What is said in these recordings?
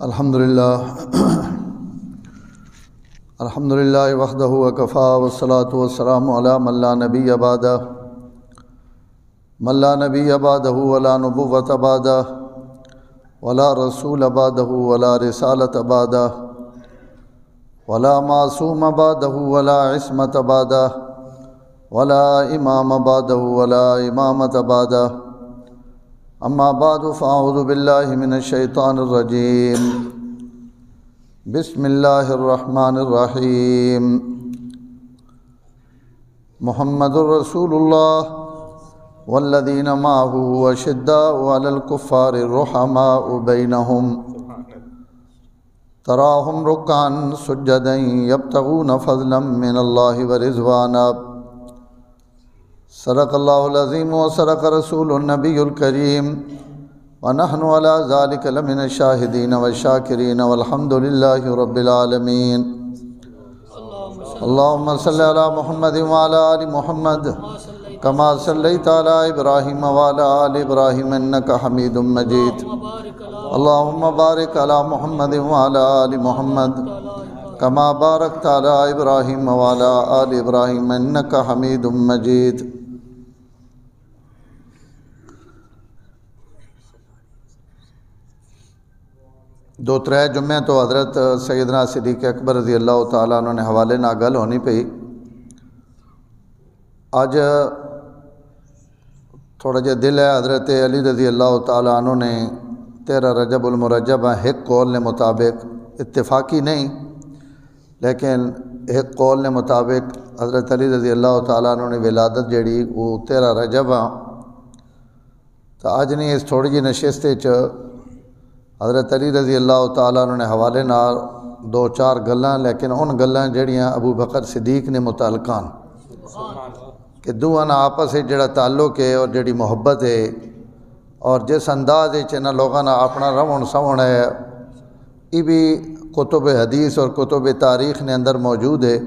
الحمدللہ وحدہ وکفا والصلاة والسلام علی من لا نبی بعدہ ولا نبوۃ بعدہ ولا رسول بعدہ ولا رسالۃ بعدہ ولا معصوم بعدہ ولا عصمت بعدہ ولا امام بعدہ ولا امامۃ بعدہ اما بعد فاعوذ باللہ من الشیطان الرجیم بسم اللہ الرحمن الرحیم محمد الرسول اللہ والذین معہ اشداء علی الکفار رحماء بینہم تراہم رکعا سجدا یبتغون فضلا من اللہ ورضوانا صدق اللہ العظیم وصدق رسول النبی الکریم ونحن علی ذلک لمن الشاہدین والشاکرین والحمد للہ رب العالمین اللہم صلی علی محمد وعلی آل محمد کما صلیت علی ابراہیم وعلی آل ابراہیم انکا حمید مجید اللہم بارک علی محمد وعلی آل محمد کما بارکت علی ابراہیم وعلی آل ابراہیم انکا حمید مجید دو ترے جمعے تو حضرت سیدنا صدیق اکبر رضی اللہ تعالیٰ عنہ نے حوالے نہ گل ہونی پئی اج تھوڑا جا دل ہے حضرت علی رضی اللہ تعالیٰ عنہ نے 13 رجب المرجب ایک قول نے مطابق اتفاقی نہیں لیکن ایک قول نے مطابق حضرت علی رضی اللہ تعالیٰ عنہ نے ولادت جڑی وہ 13 رجب تو اج نہیں اس تھوڑی جی نشست حضرت علی رضی اللہ تعالیٰ عنہ نے حوالے نال 2-4 گلاں لیکن ان گلاں جڑیاں ابو بکر صدیق نے متعلقان کہ دوواں آپس جڑا تعلق ہے اور جڑی محبت ہے اور جس انداز انہاں لوگاں نا اپنا رون سون ہے یہ بھی کتب حدیث اور کتب تاریخ نے اندر موجود ہے۔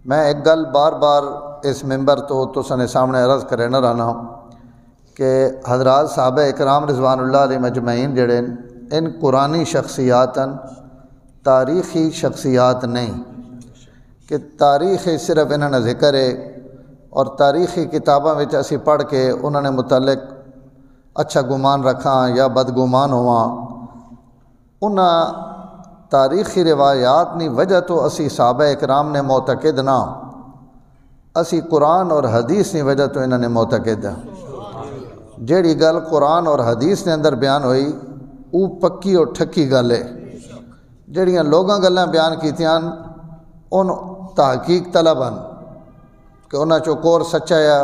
میں ایک گل بار بار اس ممبر تو تساں سامنے عرض کرنا رہنا کہ حضرات صحابہ اکرام رضوان اللہ علیہ مجمعین جڑے ان قرآنی شخصیات تاریخی شخصیات نہیں کہ تاریخ صرف انہوں نے ذکر ہے اور تاریخی کتاباں وچ اسی پڑھ کے انہوں نے متعلق اچھا گمان رکھاں یا بدگمان ہواں انہاں تاریخی روایات نی وجہ تو اسی صحابہ اکرام نے معتقد نہ اسی قرآن اور حدیث نی وجہ تو انہوں نے معتقد ہے۔ جیڑی گل قرآن اور حدیث نے اندر بیان ہوئی وہ پکی اور ٹھکی گل ہے، جیڑیاں لوگاں گلاں بیان کیتیاں ان تحقیق طلباً کہ انہاں چو کور سچا ہے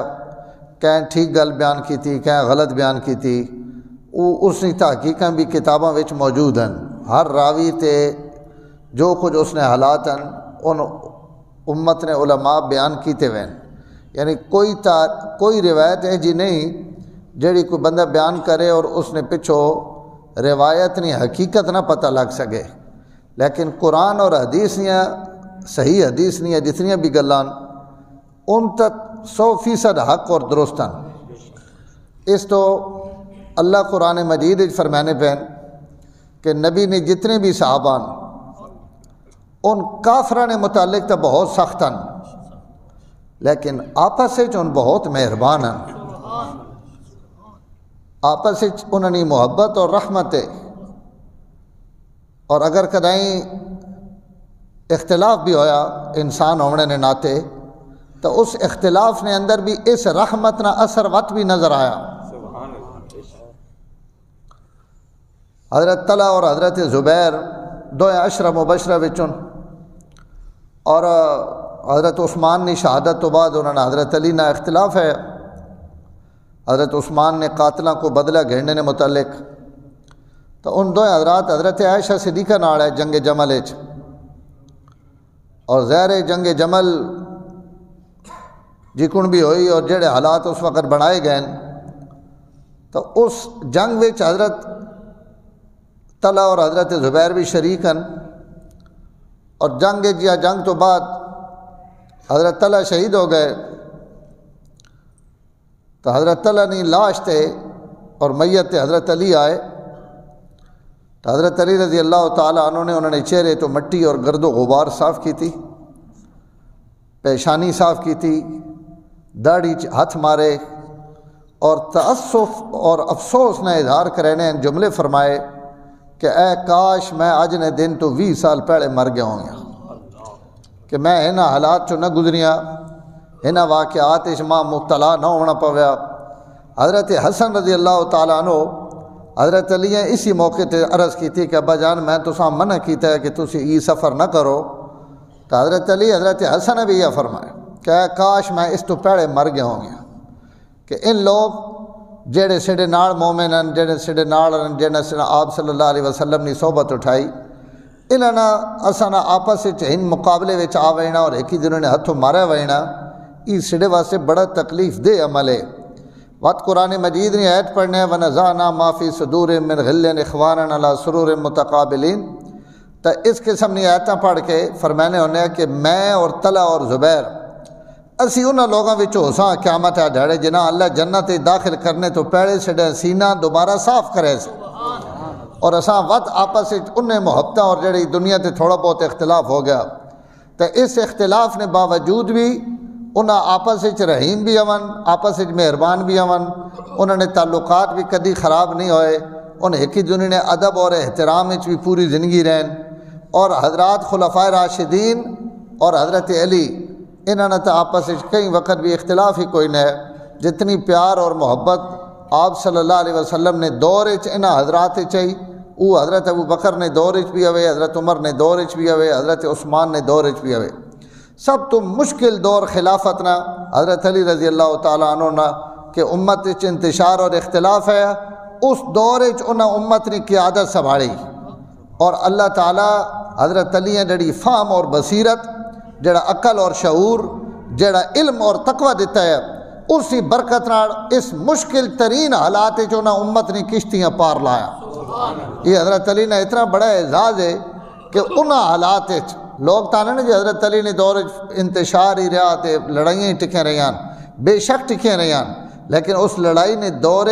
کہیں ٹھیک گل بیان کیتی کہیں غلط بیان کیتی وہ اس نے تحقیقاں بھی کتاباں وچ موجود ہیں، ہر راوی تے جو کچھ اس نے حالات ہیں ان امت نے علماء بیان کیتے ہوئے، یعنی کوئی روایت ہے جی نہیں جیڑی کوئی بندہ بیان کرے اور اس نے پچھو روایت نہیں حقیقت نہ پتہ لگ سکے، لیکن قرآن اور حدیث نہیں صحیح حدیث نہیں ہے جتنی بھی گلان ان تک 100% حق اور درست ہیں۔ اس تو اللہ قرآن مجید فرمانے پہن کہ نبی نے جتنے بھی صحابان ان کافران متعلق تو بہت سخت ہیں لیکن آپس سے ان بہت مہربان ہیں، آپس انہوں نے محبت اور رحمت ہے، اور اگر کدائیں اختلاف بھی ہویا انسان ہونے نے ناتے تو اس اختلاف نے اندر بھی اس رحمت نہ اثر وقت بھی نظر آیا۔ حضرت طلحہ اور حضرت زبیر دو عشرہ مبشرہ وچوں اور حضرت عثمان نے شہادت تو بعد انہوں نے حضرت علی نہ اختلاف ہے، حضرت عثمان نے قاتلوں کو بدلہ گھیرنے نے متعلق تو ان دو حضرات حضرت عائشہ صدیقہ نال ہے جنگ جمل اور زہر جنگ جمل جکن بھی ہوئی اور جڑے حالات اس وقت بنائے گئے تو اس جنگ وچ حضرت طلحہ اور حضرت زبیر بھی شریک ہیں، اور جنگ تو بعد حضرت طلحہ شہید ہو گئے تو حضرت طلحہ نے لاش تے اور میت حضرت علی آئے تو حضرت علی رضی اللہ تعالیٰ عنہ نے انہوں نے چہرے تو مٹی اور گرد و غبار صاف کی تھی، پیشانی صاف کی تھی، داڑھی ہاتھ مارے اور تأسف اور افسوس نے اظہار کرے نے جملے فرمائے کہ اے کاش میں اج نے دن تو 20 سال پہلے مر گیا ہوں کہ میں انہاں حالات چوں نہ گزریاں، انہاں واقعات اچ ماں مبتلا نہ ہونا پویا۔ حضرت حسن رضی اللہ تعالیٰ عنہ حضرت علی نے اسی موقع تے عرض کی تھی کہ ابا جان میں تساں منع کیتا ہے کہ تسی یہ سفر نہ کرو، تو حضرت علی حضرت حسن نے بھی یہ فرمایا کہ اے کاش میں اس تو پہلے مر گیا ہوں کہ ان لوگ جڑے سڈے نال مومن ہیں، جڑے سڈے نال جنہاں سے آپ صلی اللہ علیہ وسلم نے صحبت اٹھائی، انہاں نا اساں نا آپس وچ ہن مقابلے وچ آ وینا اور ایک ہی جنہوں نے ہتھوں ماریا وینا، یہ سڈے واسطے بڑا تکلیف دہ عمل ہے۔ وقت قرآن مجید نے آیت پڑھنے وَنَزَعْنَا مَا فِي صُدُورٍ مِّنْ غِلٍّ إِخْوَانًا عَلَىٰ سُرُرٍ مُتَقَابِلِينَ، تو اس قسم نے آیتاں پڑھ کے فرمانے ہونے کہ میں اور طلحہ اور زبیر اسی انہاں لوگاں وچوں ہساں قیامت ہے ڈھڑے جنہاں اللہ جنت داخل کرنے تو پہلے سڈا سینہ دوبارہ صاف کرے سے، اور اساں وقت آپس انہیں محبتاں اور جڑی دنیا تے تھوڑا بہت اختلاف ہو گیا، تو اس اختلاف نے باوجود بھی انہاں آپس رحیم بھی ہون، آپس مہربان بھی ہون، انہوں نے تعلقات بھی کدی خراب نہیں ہوئے، انہیں ایک ہی دوسرے نے ادب اور احترام بھی پوری زندگی رہن، اور حضرات خلفائے راشدین اور حضرت علی انہوں نے تو آپس کئی وقت بھی اختلاف ہی کوئی نہ ہے، جتنی پیار اور محبت آپ صلی اللہ علیہ وسلم نے دور انہاں حضرات چاہی وہ حضرت ابو بکر نے دور بھی ہوئے، حضرت عمر نے دور بھی ہوئے، حضرت عثمان نے دور بھی ہوئے۔ سب تو مشکل دور خلافت نہ حضرت علی رضی اللہ تعالیٰ عنہ نہ کہ امت انتشار اور اختلاف ہے، اس دور انہاں امت نے قیادت سنبھالی، اور اللہ تعالیٰ حضرت علی جڑی فہم اور بصیرت، جڑا عقل اور شعور، جڑا علم اور تقوی دیتا ہے، اسی برکت نال اس مشکل ترین حالات انہاں امت نے کشتیاں پار لایا۔ یہ حضرت علی نے اتنا بڑا اعزاز ہے کہ انہاں حالات لوگ تانے نے جی حضرت علی نے دور انتشار ہی رہا تے لڑائیاں ٹکیں رہیاں، بے شک ٹکیں رہیاں، لیکن اس لڑائی نے دور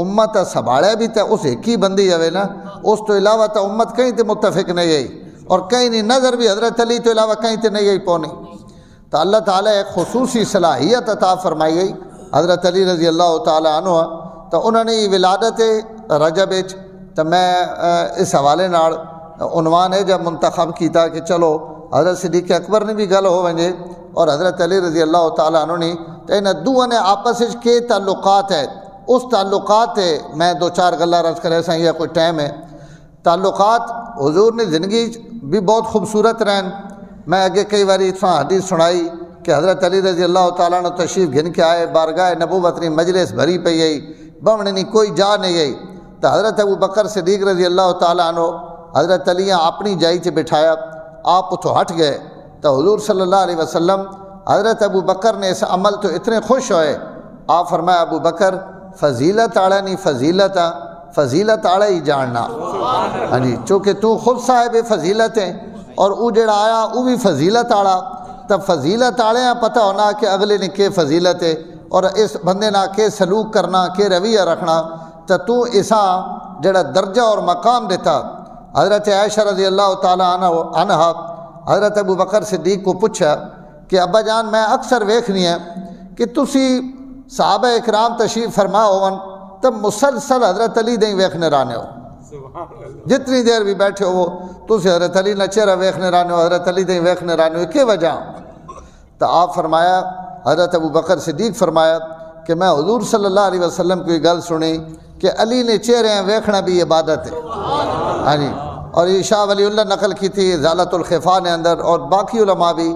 امت سنبھالیا بھی تا اس ایک ہی بندی ہوئے نا، اس تو علاوہ تا امت کہیں تے متفق نہیں ہے، اور کہیں نہیں نظر بھی حضرت علی تو علاوہ کہیں تے نہیں ہے پونی، تو اللہ تعالیٰ ایک خصوصی صلاحیت عطا فرمائی گئی حضرت علی رضی اللہ تعالیٰ عنہ، تو انہوں نے ولادت رجب تو میں اس حوالے نال عنوان ہے جب منتخب کیتا کہ چلو حضرت صدیق اکبر نے بھی گل ہو ونجے اور حضرت علی رضی اللہ تعالیٰ عنہ نے، تو انہاں دوہاں نے آپس کے تعلقات ہے، اس تعلقات ہے میں دو چار گلہ رض کرے سا یا کوئی ٹائم ہے، تعلقات حضور نے زندگی بھی بہت خوبصورت رہن۔ میں اگے کئی باری حدیث سنائی کہ حضرت علی رضی اللہ تعالیٰ عنہ تشریف گھن کے آئے، بارگاہ نبوت نے مجلس بھری پئی گئی، بمنے نہیں کوئی جا نہیں گئی، تو حضرت ابو بکر صدیق رضی اللہ تعالیٰ عنہ حضرت علی اپنی جائی سے بٹھایا، آپ اتھوں ہٹ گئے، تو حضور صلی اللہ علیہ وسلم حضرت ابو بکر نے اس عمل تو اتنے خوش ہوئے، آپ فرمایا ابو بکر فضیلت آڑا نہیں فضیلت آڑا ہی جاننا، ہاں جی، چونکہ تو خود صاحب فضیلت ہیں اور او جڑا آیا وہ بھی فضیلت آڑا، تب فضیلت آڑے ہیں پتہ ہونا کہ اگلے نے کہ فضیلت ہے اور اس بندے نہ کہ سلوک کرنا کہ رویہ رکھنا، تو اسا جڑا درجہ اور مقام دیتا۔ حضرت عائشہ رضی اللہ تعالیٰ عنہ حضرت ابو بکر صدیق کو پوچھا کہ ابا جان میں اکثر ویکھنی ہے کہ تسی صحابہ اکرام تشریف فرما ہون تب مسلسل حضرت علی دیں ویکھنے رانے ہو، جتنی دیر بھی بیٹھے ہو تسی حضرت علی نہ چہرہ ویکھنے رانے ہو، حضرت علی دیں ویکھنے رانے ہو، کی وجہ؟ تو آپ فرمایا حضرت ابو بکر صدیق فرمایا کہ میں حضور صلی اللہ علیہ وسلم کی گل سنی کہ علی نے چہرے ویکھنا بھی عبادت ہے، ہاں جی، اور یہ شاہ ولی اللہ نقل کی تھی ازالۃ الخفا نے اندر اور باقی علماء بھی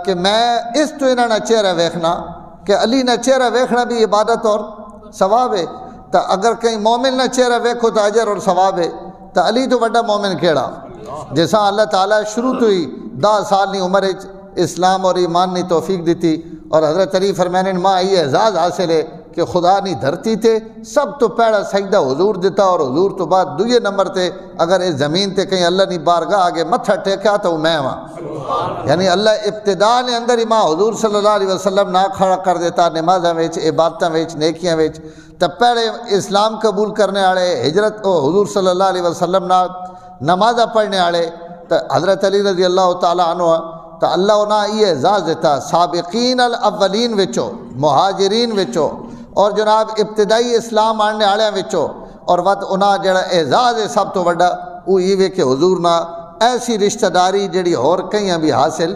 کہ میں اس تو انہوں نے چہرہ ویکھنا کہ علی نے چہرہ ویکھنا بھی عبادت اور ثواب ہے، تو اگر کہیں مومن نہ چہرہ ویکھو تو اجر اور ثواب ہے، تو علی تو بڑا مومن کیڑا جیسا اللہ تعالیٰ شروع تو ہی 10 سال نہیں عمر اسلام اور ایمان نے توفیق دیتی، اور حضرت علی فرمانے ماں یہ اعزاز حاصل ہے کہ خدا نہیں دھرتی تے سب تو پہلا سجدہ حضور دیتا، اور حضور تو بعد دوئے نمبر تے اگر اس زمین تے کہیں اللہ نہیں بارگاہ آگے متھا ٹیکا تو میں وہاں، یعنی اللہ ابتداء نے اندر ہی ماں حضور صلی اللہ علیہ وسلم نہ کھڑا کر دیتا نمازاں وچ، عبادتاں وچ، نیکیاں وچ، تو پہلے اسلام قبول کرنے والے ہجرت حضور صلی اللہ علیہ وسلم نال نمازہ پڑھنے والے تو حضرت علی رضی اللہ تعالیٰ عنہ تو اللہ انہیں یہ اعزاز دیتا سابقین الاولین وچوں مہاجرین وچوں اور جناب ابتدائی اسلام آنے والے وچوں اور وقت انہیں جڑا اعزاز ہے سب تو وڈا وہ یہ کہ حضور نہ ایسی رشتہ داری جڑی اور کہیں بھی حاصل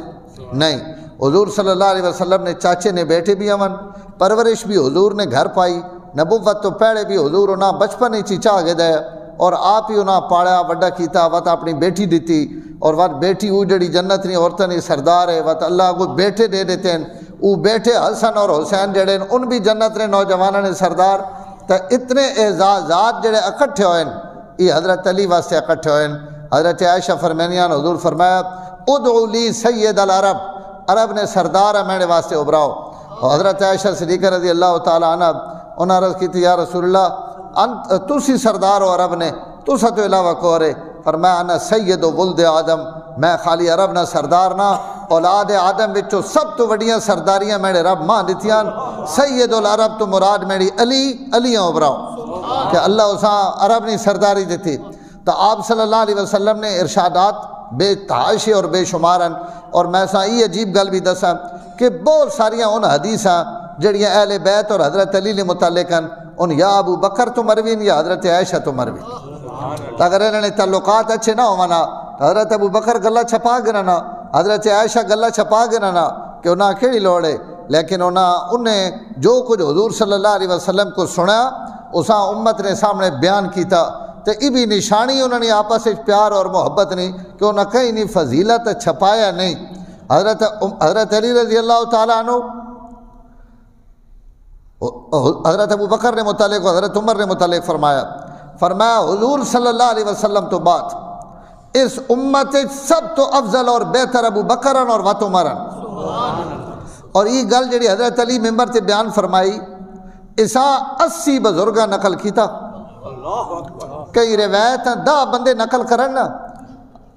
نہیں. حضور صلی اللہ علیہ وسلم نے چاچے نے بیٹے بھی امن پرورش بھی حضور نے گھر پائی نبوت تو پہلے بھی حضور انہیں بچپن ہی چیچا کے دیا اور آپ ہی انہیں پاڑیا وڈا کیتا وت اپنی بیٹی دیتی اور وت بیٹی وہ جڑی جنت نہیں عورتیں نہیں سردار ہے وت اللہ کو بیٹے دے دیتے ہیں وہ بیٹے حسن اور حسین جڑے ان بھی جنت نے نوجوانوں نے سردار. تو اتنے اعزازات جڑے اکٹھے ہوئے یہ حضرت علی واسطے اکٹھے ہوئے. حضرت عائشہ فرمانیان حضور فرمایا ادعو لی سید العرب عرب نے سردار ہے میرے واسطے ابراؤ. اور حضرت عائشہ صدیقہ رضی اللہ تعالیٰ عنہ انہوں نے عرض کی تھی یا رسول اللہ تسی سردار ہو عرب نے تسا تو علاوہ کو رہے فرمایا انا سید ولد آدم میں خالی عرب نہ سردار نہ اولاد آدم وچوں سب تو وڈیاں سرداریاں میرے رب ماں دیتیاں سید العرب تو مراد میری علی ابراؤ کہ اللہ اساں عرب نہیں سرداری دیتی. تو آپ صلی اللہ علیہ وسلم نے ارشادات بے تحاشی اور بے شمارن اور میں سا یہ عجیب گل بھی دساں کہ بہت ساریاں ان حدیثاں جڑیاں اہل بیت اور حضرت علی نے متعلق ہیں ان یا ابو بکر تو مروین یا حضرت عائشہ تو مروین. اگر انہوں نے تعلقات اچھے نہ ہونا حضرت ابو بکر گلہ چھپا گرنا حضرت عائشہ گلہ چھپا گرنا کہ انہاں کیڑی لوڑے لیکن انہیں جو کچھ حضور صلی اللہ علیہ وسلم کو سنا اساں امت نے سامنے بیان کیتا. تو یہ بھی نشانی انہوں نے آپس پیار اور محبت نہیں کہ انہوں نے کہیں نہیں فضیلت چھپایا نہیں. حضرت علی رضی اللہ تعالیٰ عنہ حضرت ابو بکر نے متعلق حضرت عمر نے متعلق فرمایا حضور صلی اللہ علیہ وسلم تو بعد اس امت سب تو افضل اور بہتر ابو بکرن اور وت عمرن. اور یہ گل جڑی حضرت علی ممبر سے بیان فرمائی اسا 80 بزرگاں نقل کیتا. کئی روایت 10 بندے نقل کرن نا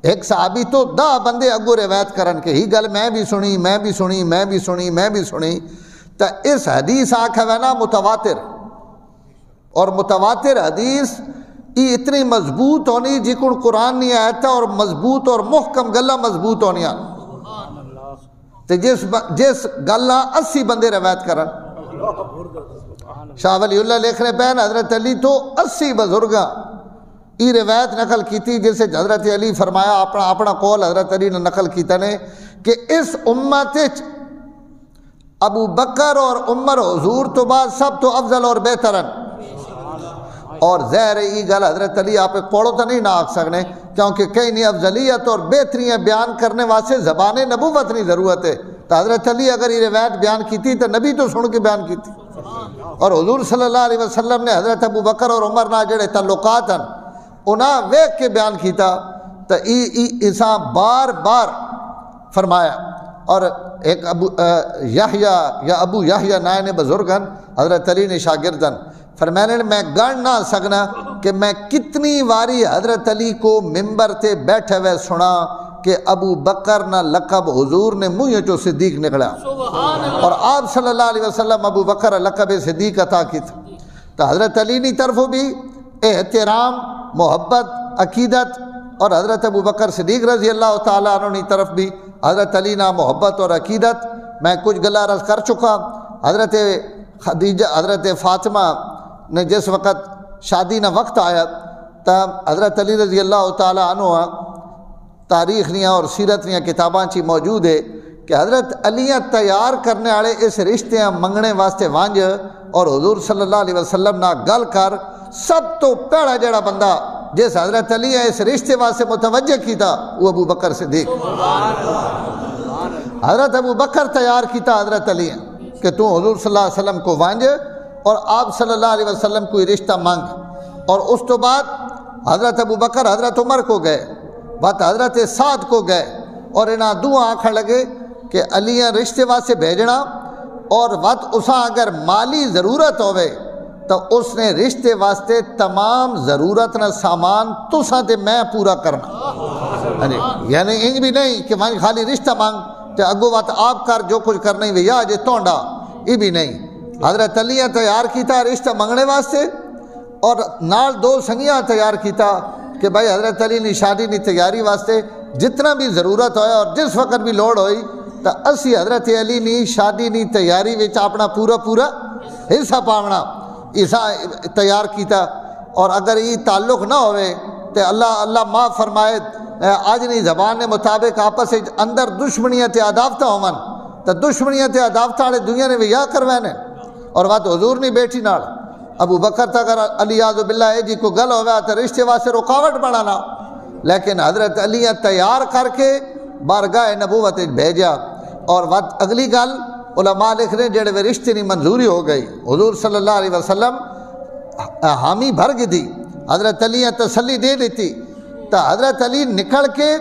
ایک صحابی تو 10 بندے اگو روایت کرن کہ ہی گل میں بھی سنی میں بھی سنی میں بھی سنی میں بھی سنی. تو اس حدیث آکھا ہے نا متواتر اور متواتر حدیث یہ اتنی مضبوط ہونی جکن قرآن نہیں آیا تھا اور مضبوط اور محکم گلہ مضبوط ہونی تو جس گلہ 80 بندے روایت کرن. شاہ ولی اللہ لکھ رہے بین حضرت علی تو 80 بزرگاں یہ روایت نقل کی تھی جسے حضرت علی فرمایا اپنا قول حضرت علی نے نقل کیتا نے کہ اس امت ابو بکر اور عمر حضور تو بعد سب تو افضل اور بہترن. اور ظاہر یہ گل حضرت علی آپ پڑھو تو نہیں نہ آکھ سکنے کیونکہ کہیں نہیں افضلیت اور بہتریاں بیان کرنے واسطے زبان نبوت نہیں ضرورت ہے. تو حضرت علی اگر یہ روایت بیان کی تھی تو نبی تو سن کے بیان کی تھی. اور حضور صلی اللہ علیہ وسلم نے حضرت ابو بکر اور عمر نہ جڑے تعلقات ہیں انہاں ویکھ کے بیان کیتا تو اساں بار بار فرمایا. اور ایک ابو یحییٰ نائے بزرگن حضرت علی نے شاگردن فرمانے میں گن نہ سکنا کہ میں کتنی واری حضرت علی کو ممبر تے بیٹھے ہوئے سنا کہ ابو بکر نہ لقب حضور نے منہ چو صدیق نکلا اور آپ صلی اللہ علیہ وسلم ابو بکر لقب صدیق عطا کی تھا. تو حضرت علی نے طرف بھی احترام محبت عقیدت اور حضرت ابو بکر صدیق رضی اللہ تعالیٰ عنہ کی طرف بھی حضرت علی نہ محبت اور عقیدت. میں کچھ گلہ عرض کر چکا. حضرت خدیجہ حضرت فاطمہ نے جس وقت شادی نہ وقت آیا تو حضرت علی رضی اللہ تعالیٰ عنہ تاریخ نیاں اور سیرت نیاں کتاباں چی موجود ہے کہ حضرت علیہ تیار کرنے والے اس رشتے منگنے واسطے وانج اور حضور صلی اللہ علیہ وسلم نہ گل کر سب تو پہلا جڑا بندہ جس حضرت علی اس رشتے واسطے متوجہ کیتا وہ ابو بکر صدیق. حضرت ابو بکر تیار کیتا حضرت علی کہ تو حضور صلی اللہ علیہ وسلم کو وانج اور آپ صلی اللہ علیہ وسلم کوئی رشتہ مانگ. اور اس تو بعد حضرت ابو بکر حضرت عمر کو گئے بات حضرت سعد کو گئے اور انہاں دعا آنکھیں لگے کہ علی رشتے واسطے بھیجنا اور وقت اساں اگر مالی ضرورت ہوئے تو اس نے رشتے واسطے تمام ضرورت نہ سامان تساں تے میں پورا کرنا. یعنی انج بھی نہیں کہ میں خالی رشتہ مانگ تے اگو وقت آپ کر جو کچھ کرنا ہی یا جے تونڈا یہ بھی نہیں. حضرت علی تیار کیتا رشتہ منگنے واسطے اور نال 2 سنگیاں تیار کیتا کہ بھائی حضرت علی نے شادی کی تیاری واسطے جتنا بھی ضرورت ہویا اور جس وقت بھی لوڑ ہوئی تو اسی حضرت علی نے شادی کی تیاری وچ اپنا پورا حصہ پاونا ایسا تیار کیتا. اور اگر یہ تعلق نہ ہوئے تو اللہ معاف فرمائے آج نہیں زبان نے مطابق آپس اندر دشمنیاں تے عداوتاں ہون تو دشمنیاں تے عداوتاں والے دنیا نے ویاہ کروانے اور بات حضور نہیں بیٹھی نال ابو بکر تک اگر علی اعوذ باللہ جی کو گل ہوگا تو رشتے واسطے رکاوٹ بنانا. لیکن حضرت علی تیار کر کے بارگاہ نبوت بھیجا. اور بات اگلی گل علماء لکھ رہے جڑے وہ رشتے کی منظوری ہو گئی حضور صلی اللہ علیہ وسلم حامی بھر گئی تھی حضرت علی تسلی دے دیتی تو حضرت علی نکل کے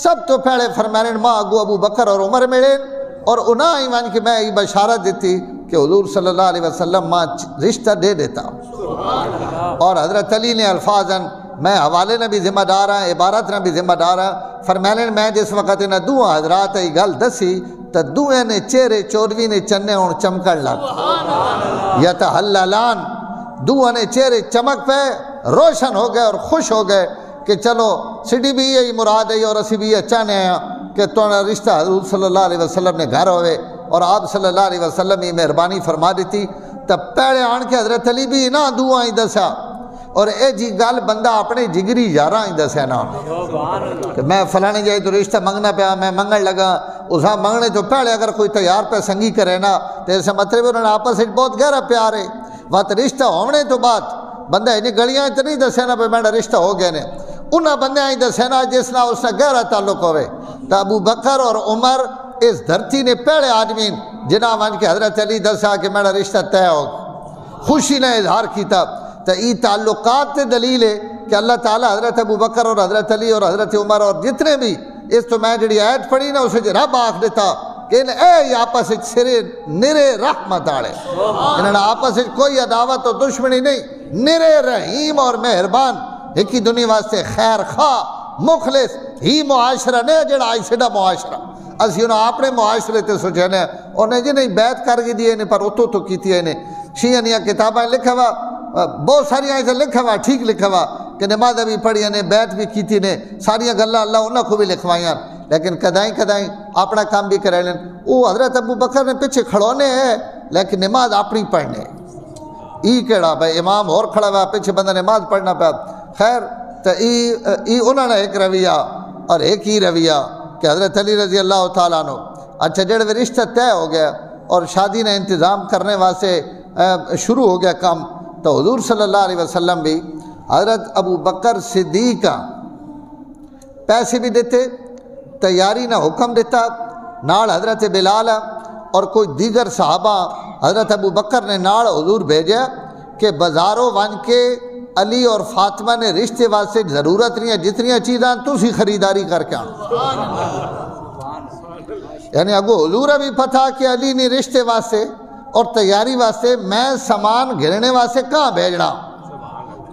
سب تو پہلے فرمانے ماں اگو ابو بکر اور عمر ملے اور انہاں ایمان کہ میں یہ بشارت دیتی کہ حضور صلی اللہ علیہ وسلم ماں رشتہ دے دیتا. اور حضرت علی نے الفاظاً میں حوالے نہ بھی ذمہ دار ہاں عبارت نہ بھی ذمہ دار ہاں فرمانے میں جس وقت انہیں دو حضرات یہ گل دسی تو دوئے نے چہرے چودویں نے چنے ہون چمکن لگ یتحللان دوئے نے چہرے چمک پہ روشن ہو گئے اور خوش ہو گئے کہ چلو سڈی بھی یہی مراد ہے اور اسی بھی یہ چاہنے ہیں کہ تمہارا رشتہ حضور صلی اللہ علیہ وسلم نے گھر ہوئے اور آپ صلی اللہ علیہ وسلم یہ مہربانی فرما دیتی. تب پہلے آن کے حضرت علی بھی نہ دعائیں دسا اور اے جی گل بندہ اپنے جگری یاراں ہی دسیا نا کہ میں فلانے جائے تو رشتہ منگنا پیا میں منگن لگا اساں منگنے تو پہلے اگر کوئی تیار پہ سنگی کرے نا تو اس مطلب انہوں نے آپس میں بہت گہرا پیار ہے. وقت رشتہ ہونے تو بعد بندہ انہیں گلیاں تو نہیں دسے نا پہ میرا رشتہ ہو گیا نے انہاں بندے آئیں دسے نا جس نہ اس نے گہرا تعلق ہوئے. تو ابو بکر اور عمر اس دھرتی نے پہلے آدمین جنہاں مان کے حضرت علی دسا کہ میرا رشتہ طے ہو خوشی نے اظہار کیتا. تو یہ تعلقات تے دلیل ہے کہ اللہ تعالیٰ حضرت ابو بکر اور حضرت علی اور حضرت عمر اور جتنے بھی اس تو میں جڑی آیت پڑھی نا اسے رب آکھ دیتا کہ اے آپس سرے نرے رحمت آڑے انہوں نے آپس کوئی عداوت اور دشمنی نہیں نرے رحیم اور مہربان ایک ہی دنیا واسطے خیر خواہ مخلص ہی معاشرہ نے جڑا آئی سیدھا معاشرہ اسی انہوں اپنے معاشرے تے سوچنے انہیں جی نہیں بیعت کر گئی دیئے پر اتو تو کیتی ہے شیعہ نیا کتابیں لکھا ہوا بہت ساری ایسا لکھا ہوا ٹھیک لکھا ہوا کہ نماز بھی پڑھی نے بیعت بھی کیتی نے ساریاں گلہ اللہ انہوں کو بھی لکھوائیاں لیکن کدائیں اپنا کام بھی کرے لیں. وہ حضرت ابو بکر نے پیچھے کھڑونے ہیں لیکن نماز اپنی پڑھنے ای کیڑا بھائی امام اور کھڑا ہوا پیچھے بندہ نماز پڑھنا پیا. خیر تو انہوں نے ایک رویہ اور ایک ہی رویہ کہ حضرت علی رضی اللہ تعالیٰ عنہ اچھا جڑے رشتہ طے ہو گیا اور شادی نے انتظام کرنے واسطے شروع ہو گیا کام تو حضور صلی اللہ علیہ وسلم بھی حضرت ابو بکر صدیق پیسے بھی دیتے تیاری نہ حکم دیتا نال حضرت بلال اور کوئی دیگر صحابہ حضرت ابو بکر نے نال حضور بھیجا کہ بازاروں ون کے علی اور فاطمہ نے رشتے واسطے ضرورت نہیں ہے جتنی چیزاں تسی خریداری کر کے یعنی اگو حضور ابھی پتہ کہ علی نے رشتے واسطے اور تیاری واسطے میں سامان گھرنے واسطے کہاں بھیجنا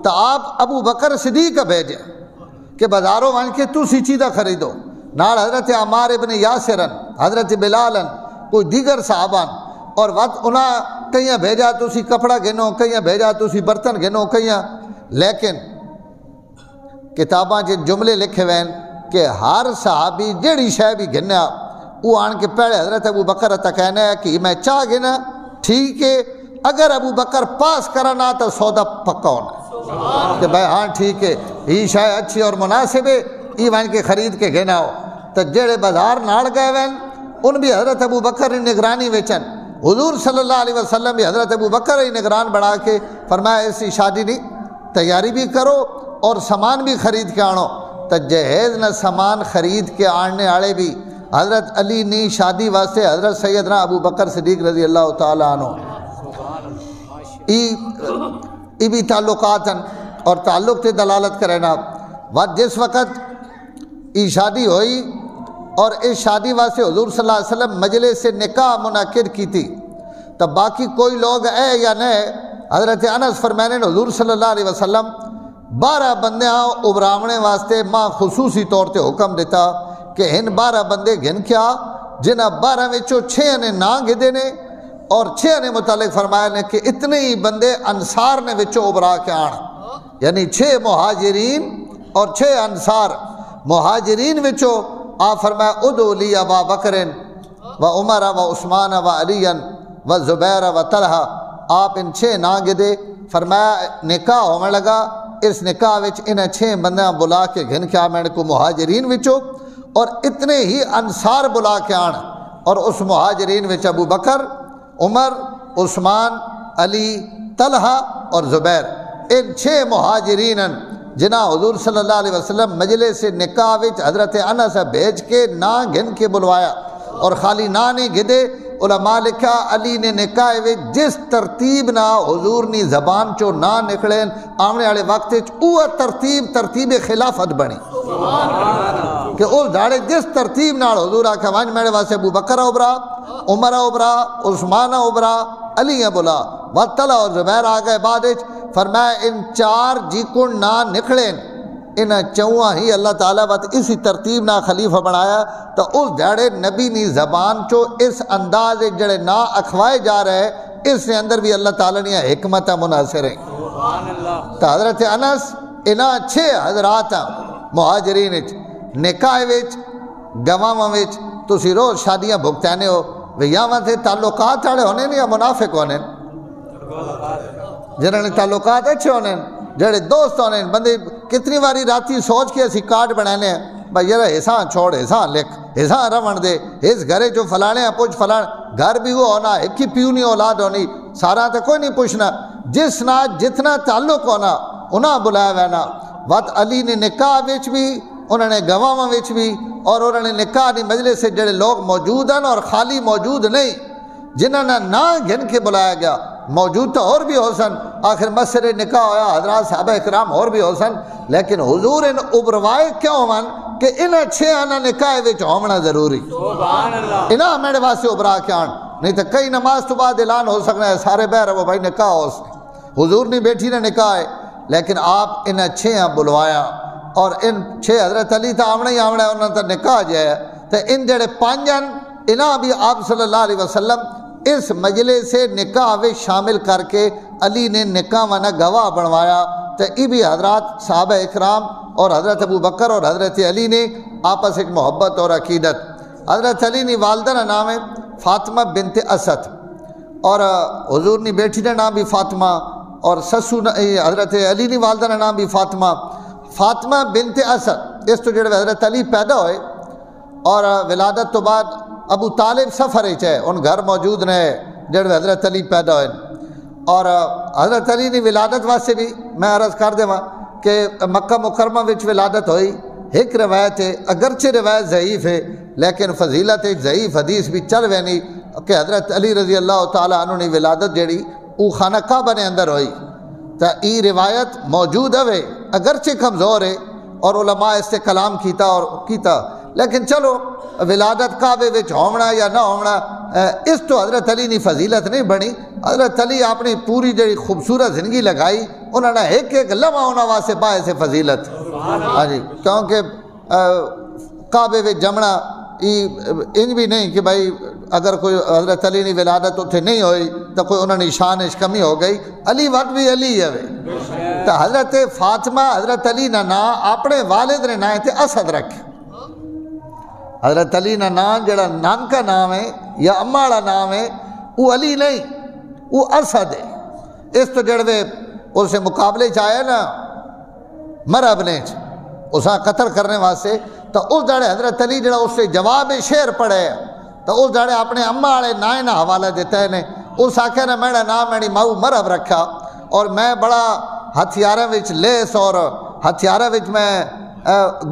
تو آپ ابو بکر صدیق بھیجے کہ بازاروں ون کے تسی چیزاں خریدو نال حضرت عمار ابن یاسرن حضرت بلالن کوئی دیگر صحابان اور وقت انہاں کہیں بھیجا تسی کپڑا گھنو کہیں بھیجا تسی برتن گھنو کہیں لیکن کتاباں جن جملے لکھے ہوئے کہ ہر صحابی جڑی شے بھی گھنیا وہ آن کے پہلے حضرت ابو بکر تا کہنا ہے کہ میں چاہ گھنا ٹھیک ہے اگر ابو بکر پاس کرنا تو سودا پکا ہونا کہ بھائی ہاں ٹھیک ہے یہ شے اچھی اور مناسب ہے یہ وہاں کے خرید کے گھنا ہو تو جڑے بازار ناڑ گئے وین ان بھی حضرت ابو بکر نے نگرانی ویچن حضور صلی اللہ علیہ وسلم بھی حضرت ابو بکر ہی نگران بڑھا کے فرمایا ایسی شادی نہیں تیاری بھی کرو اور سامان بھی خرید کے آنو تو جہیز نہ سامان خرید کے آنے آڑے بھی حضرت علی نے شادی واسطے حضرت سیدنا ابو بکر صدیق رضی اللہ تعالیٰ عنہ ای بھی تعلقات ہیں اور تعلق تے دلالت کرنا جس وقت ای شادی ہوئی اور اس شادی واسطے حضور صلی اللہ علیہ وسلم مجلس سے نکاح منعقد کی تھی تو باقی کوئی لوگ اے یا نئے حضرت انس فرمانے حضور صلی اللہ علیہ وسلم 12 بندیاں ابراونے واسطے ماں خصوصی طور تے حکم دیتا کہ ان 12 بندے گھن کیا جنہ 12 وچوں 6 نے نہ گھدے نے اور 6 نے متعلق فرمایا نے کہ اتنے ہی بندے انصار نے وچوں ابھرا کے آن، یعنی 6 مہاجرین اور 6 انصار۔ مہاجرین وچوں آپ فرمایا ادعو لی ابا بکر و عمر و عثمان و علی و زبیر و طلحہ، آپ ان 6 نا گدے، فرمایا نکاح ہونے لگا، اس نکاح وچ انہیں 6 بندیاں بلا کے گھن کے آمین کو مہاجرین وچوں، اور اتنے ہی انصار بلا کے آن، اور اس مہاجرین وچ ابو بکر، عمر، عثمان، علی، طلحہ اور زبیر، ان 6 مہاجرین جنہاں حضور صلی اللہ علیہ وسلم مجلس نکاح وچ حضرت انس بھیج کے نا گھن کے بلوایا، اور خالی نا نہیں گدے، علماء لکھا علی نے نکاح وچ جس ترتیب نہ حضور نی زبان چو نا نکلے آمنے والے وقت اوہ ترتیب خلافت بنی، کہ اس دھاڑے جس ترتیب نال حضور آکھا وانج میرے واسطے ابو بکر ابھرا، عمر ابھرا، عثمان ابھرا، علی بلا، وطلہ اور زبیر آگئے بعد فرمایا ان 4 جیکن نہ نکھڑیں، ان 4 ہی اللہ تعالیٰ بات اسی ترتیب نہ خلیفہ بنایا، تو اس دھاڑے نبی نی زبان چو اس انداز جڑے نا اکھوائے جا رہے، اس نے اندر بھی اللہ تعالیٰ نے حکمت مناصر ہیں۔ تو حضرت انس انہاں 6 حضرات مہاجرین نکاح وچ گواواں وچ تسی روز شادیاں بھگتانے ہو، ویاواں سے تعلقات والے ہونے یا منافق ہونے، جنہوں نے تعلقات اچھے ہونے، جڑے دوست ہونے، بندے کتنی باری راتی سوچ کے اسی کارڈ بنانے ہیں بھائی یار حسان چھوڑ، حسان لکھ، حسان رون دے، اس گھرے جو فلانے ہیں پوچھ فلان، گھر بھی وہ ہونا، ایک ہی پیونی اولاد ہونی، سارا تو کوئی نہیں پوچھنا، جس نہ جتنا تعلق ہونا انہاں بلایا وینا۔ وقت علی نے نکاح وچ بھی، انہوں نے گواواں وچ بھی، اور انہوں نے نکاح دی مجلس سے جڑے لوگ موجود ہیں اور خالی موجود نہیں، جنہوں نے نا گھن کے بلایا گیا، موجود تو اور بھی ہو سن، آخر مسجد نکاح ہویا، حضرات صحابہ اکرام اور بھی ہو سن، لیکن حضور ان ابروائے کیوں من کہ انہیں 6 آنا نکاح وچ ہونا ضروری، انہاں میرے واسطے ابرا کے آن، نہیں تو کئی نماز تو بعد اعلان ہو سکنا ہے سارے بہر وہ بھائی نکاح ہو سکے، حضور نہیں بیٹھی نے نکاح ہے، لیکن آپ انہیں 6 بلوایا، اور ان 6 حضرت علی تا آمنا ہی آمنا ہے، انہوں نے نکاح جائے، تو ان جڑے 5 انہاں بھی آپ صلی اللہ علیہ وسلم اس مجلس سے نکاح میں شامل کر کے علی نے نکاح وانا گواہ بنوایا، تو یہ بھی حضرات صحابہ اکرام اور حضرت ابو بکر اور حضرت علی نے آپس ایک محبت اور عقیدت۔ حضرت علی نے والدہ کا نام ہے فاطمہ بنت اسد، اور حضور نے بیٹی کا نام بھی فاطمہ، اور سسو حضرت علی نے والدہ کا نام بھی فاطمہ بنت اسد۔ اس تو جڑے حضرت علی پیدا ہوئے اور ولادت تو بعد ابو طالب سفر ہے ان گھر موجود نے جڑے حضرت علی پیدا ہوئے، اور حضرت علی نے ولادت واسطے بھی میں عرض کر دوں کہ مکہ مکرمہ وچ ولادت ہوئی، ایک روایت ہے، اگرچہ روایت ضعیف ہے لیکن فضیلت ایک ضعیف حدیث بھی چل وینی کہ حضرت علی رضی اللہ تعالیٰ عنہ نے ولادت جڑی وہ خانہ کعبہ نے اندر ہوئی، تو یہ روایت موجود ہے، اگرچہ کمزور ہے اور علماء اس سے کلام کیتا، لیکن چلو ولادت کعبے وچ ہونا یا نہ ہونا اس تو حضرت علی نے فضیلت نہیں بنی۔ حضرت علی اپنی پوری جڑی خوبصورت زندگی لگائی، انہوں نے ایک لمحہ ہونا واسطے باعث فضیلت، ہاں جی، کیونکہ کعبے وچ جمنا انج بھی نہیں کہ بھائی اگر کوئی حضرت علی نے ولادت اتنے نہیں ہوئی تو کوئی انہوں نے شان کمی ہو گئی، علی وقت بھی علی ہے۔ تو حضرت فاطمہ حضرت علی نہ نام اپنے والد نے نام تے اسد رکھے، حضرت علی نہ نام جڑا نان کا نام ہے یا اماں والا نام ہے وہ علی نہیں، وہ اسد ہے۔ اس تو جڑے اس سے مقابلے چاہے نا مرب نے اسا قتل کرنے واسطے، تو اس داڑے حضرت علی جڑا اس سے جواب شعر پڑھے، تو اس داڑے اپنے اماں والے نائے نہ حوالہ دیتا ہے نے، اس آکھے نے میرا نام میری ماؤ مرب رکھا، اور میں بڑا ہتھیاروں وچ لیس اور ہتھیاروں وچ میں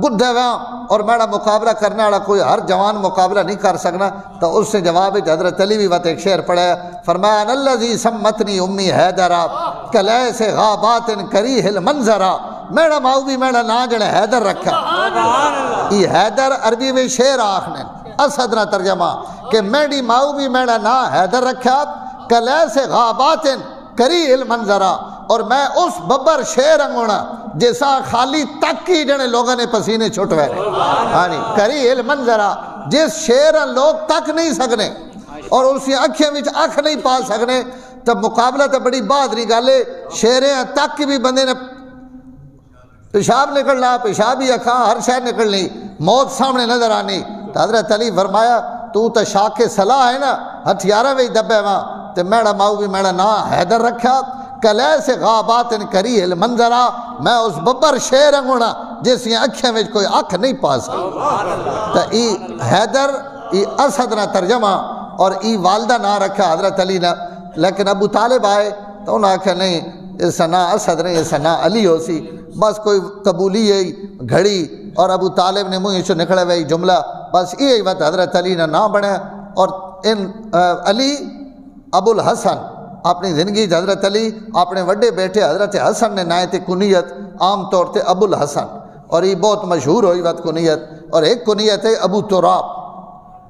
گڈھے ہوا، اور میرا مقابلہ کرنے والا کوئی ہر جوان مقابلہ نہیں کر سکنا۔ تو اس سے جواب حضرت علی بھی وقت ایک شعر پڑھا، فرمایا الذی سمتنی امی حیدرا کلیس غابات کریہ المنظرا، میرا ماؤ بھی میرا نا جڑا حیدر رکھا، یہ حیدر عربی میں شعر آخنے اسد نہ ترجمہ کہ میری ماؤ بھی میرا نا حیدر رکھا، کلیس غابات کریہ المنظرا، اور میں اس ببر شیر انگونا جیسا خالی تک ہی جنے لوگوں نے پسینے چھوٹ ہوئے، کری المنظرہ جس شیر لوگ تک نہیں سکنے، اور اسی اکھیں وچ اکھ نہیں پا سکنے تو مقابلہ تو بڑی بہادری گل ہے. شیریں تک بھی بندے نے پیشاب نکلنا، پیشابی اکھاں ہر شے نکلنی، موت سامنے نظر آنی. تو حضرت علی فرمایا تو شاک صلاح ہے نا، ہتھیارہ وچ دبے وا تے میڑا ماؤ بھی میڑا نا حیدر رکھا. کلے سے غابات کری المنظرہ، میں اس ببر شیر ہونا جس اکھیں وچ کوئی اکھ نہیں پا سکتا. تو ای حیدر ای اسد نہ ترجمہ اور ای والدہ نہ رکھا حضرت علی نے. لیکن ابو طالب آئے تو انہوں نے آکھا نہیں اس نا اسد نہیں، اس نا علی ہو سی. بس کوئی قبولی ہے گھڑی اور ابو طالب نے منہ چو نکلے ہوئے جملہ، بس یہ وقت حضرت علی نے نام بنے. اور ان علی ابو الحسن اپنی زندگی حضرت علی اپنے وڈے بیٹے حضرت حسن نے نائے تے کنیت عام طور تے ابو الحسن، اور یہ بہت مشہور ہوئی وقت کنیت. اور ایک کنیت ہے ابو تراب.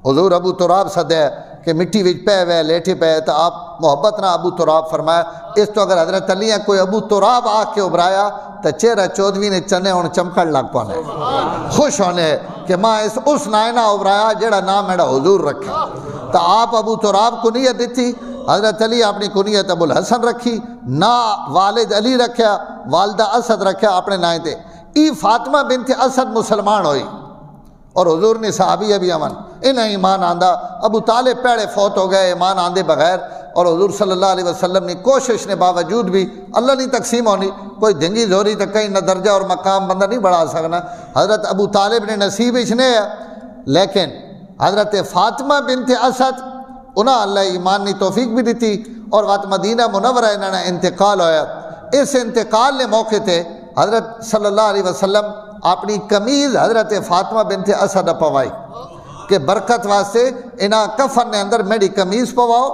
حضور ابو تراب سدے کہ مٹی وچ پے ہوئے لیٹے پے تو آپ محبت نہ ابو تراب فرمایا. اس تو اگر حضرت علی کوئی ابو تراب آ کے ابرایا تو چہرہ چودویں نے چنے ہون چمکن لگ پانے، خوش ہونے کہ ماں اس نائنہ ابرایا جڑا نام میرا حضور رکھے. تو آپ ابو تراب کنیت دیتی، حضرت علی اپنی کنیت ابو الحسن رکھی، نا والد علی رکھیا، والدہ اسد رکھیا اپنے نائیں تے. ای فاطمہ بنت اسد مسلمان ہوئی اور حضور نے صحابی ابھی امن انہیں ایمان آندہ. ابو طالب پیڑے فوت ہو گئے ایمان آندے بغیر، اور حضور صلی اللہ علیہ وسلم نے کوشش نے باوجود بھی اللہ نہیں تقسیم ہونی، کوئی دھنگی زوری تک کہیں نہ درجہ اور مقام بندہ نہیں بڑھا سکنا. حضرت ابو طالب نے نصیب اچھنے ہے، لیکن حضرت فاطمہ بنت اسد انہاں اللہ ایمان نے توفیق بھی دیتی. اور وقت مدینہ منورہ انہوں نے انتقال ہویا. اس انتقال نے موقع تھے حضرت صلی اللہ علیہ وسلم اپنی قمیض حضرت فاطمہ بنت اسد پوائی کہ برکت واسطے انہاں کفن نے اندر میری قمیض پواؤ.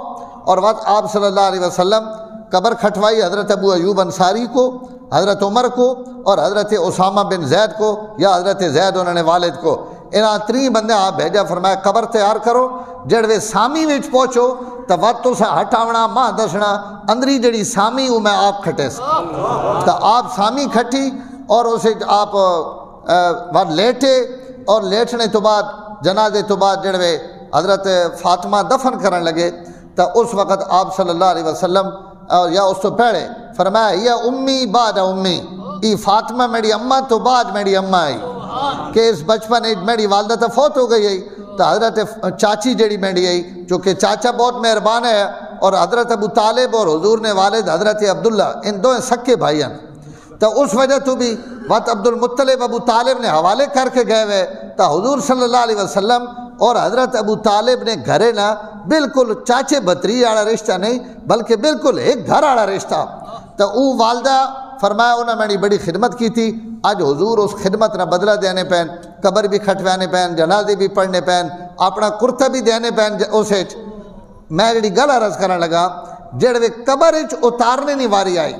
اور وقت آپ صلی اللہ علیہ وسلم قبر کھٹوائی حضرت ابو ایوب انصاری کو، حضرت عمر کو اور حضرت اسامہ بن زید کو، یا حضرت زید انہوں نے والد کو. انہاں تری بندے آپ بھیجا، فرمایا قبر تیار کرو، جڑوے سامی وچ پہنچو تو وقت تو سا ہٹاونا ماں دسنا اندری جڑی سامی وہ میں آپ کھٹے سا. تو آپ سامی کھٹی اور اسے آپ وقت لیٹے، اور لیٹنے تو بعد جنازے تو بعد جڑوے حضرت فاطمہ دفن کرن لگے تو اس وقت آپ صلی اللہ علیہ وسلم یا اس تو پہلے فرمایا یا امی بعد امی، ای فاطمہ میری اماں تو بعد میری اماں آئی کہ اس بچپن میری والدہ تو فوت ہو گئی ہے. تو حضرت چاچی جڑی میری آئی چونکہ چاچا بہت مہربان ہے، اور حضرت ابو طالب اور حضور نے والد حضرت عبداللہ ان دو سکے بھائی ہیں. تو اس وجہ تو بھی وقت عبد المطلب ابو طالب نے حوالے کر کے گئے ہوئے تو حضور صلی اللہ علیہ وسلم اور حضرت ابو طالب نے گھرے نہ بالکل چاچے بھتری والا رشتہ نہیں بلکہ بالکل ایک گھر والا رشتہ. تو او والدہ فرمایا انہوں نے میری بڑی خدمت کی تھی، آج حضور اس خدمت نہ بدلہ دینے پین، قبر بھی کھٹوانے پین، جنازے بھی پڑھنے پین، اپنا کرتا بھی دینے پین. اسے میں جڑی گل عرض کرنے لگا جڑوے قبر اتارنے نہیں واری آئی